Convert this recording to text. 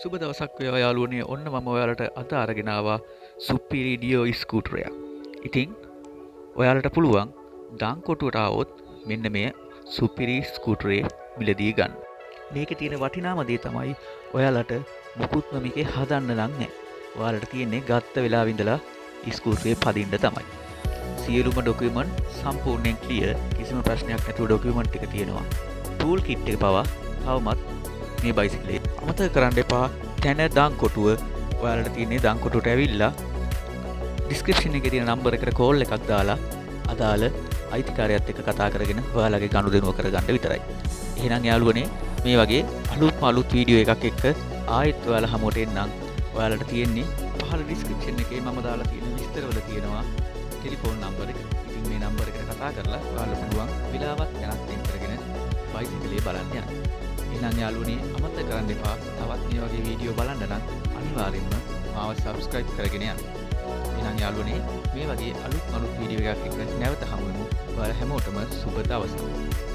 සුබ දවසක් වේවා යාළුවනේ. ඔන්න මම ඔයාලට අද අරගෙන ආවා සුපිරි ඩියෝ ස්කූටරයක්. ඉතින් ඔයාලට පුළුවන් දාංකොටුවට ආවොත් මෙන්න මේ සුපිරි ස්කූටරේ මිලදී ගන්න. මේකේ තියෙන වටිනාම දේ තමයි ඔයාලට මුකුත්ම මේකේ හදන්න නම් නැහැ. ඔයාලට තියෙන්නේ ගත්ත වෙලාවෙ ඉඳලා ස්කූටරේ පදින්න තමයි. සියලුම ඩොකියුමන්ට් සම්පූර්ණයෙන් ක්ලියර්. කිසිම ප්‍රශ්නයක් නැතුව ඩොකියුමන්ට් ටික තියෙනවා. ටූල් කිට් එක පවා තවමත් මේ බයිසිකලේ අමතක කරන්න එපා. තැන දාංකොටුව ඔයාලට තියෙන්නේ දාංකොටුවට ඇවිල්ලා ඩිස්ක්‍රිප්ෂන් එකේ තියෙන නම්බර් එකට කෝල් එකක් දාලා අදාළ අයිතිකාරයත් එක්ක කතා කරගෙන ඔයාලගේ ගනුදෙනුව කරගන්න විතරයි. එහෙනම් යාළුවනේ මේ වගේ අලුත් වීඩියෝ එකක් එක්ක ආයෙත් ඔයාලා හමුවට එන්නම්. ඔයාලට තියෙන්නේ පහළ ඩිස්ක්‍රිප්ෂන් එකේ මම දාලා තියෙන විස්තරවල තියෙනවා ටෙලිෆෝන් නම්බර එක. ඉතින් මේ නම්බර එකට කතා කරලා ඔයාලා පුළුවන් වෙලාවක් යනත් වෙන් කරගෙන බයිසිකලේ බලන්න යන්න. එහෙනම් යාළුවනේ අමතක කරන්න එපා. තවත් මේ වගේ වීඩියෝ බලන්න නම් අනිවාර්යෙන්ම මාව subscribe කරගෙන යන්න. එහෙනම් යාළුවනේ මේ වගේ අලුත් වීඩියෝ එකක් එක්ක නැවත හමු වෙමු. ඔයාලා හැමෝටම සුබ දවසක්.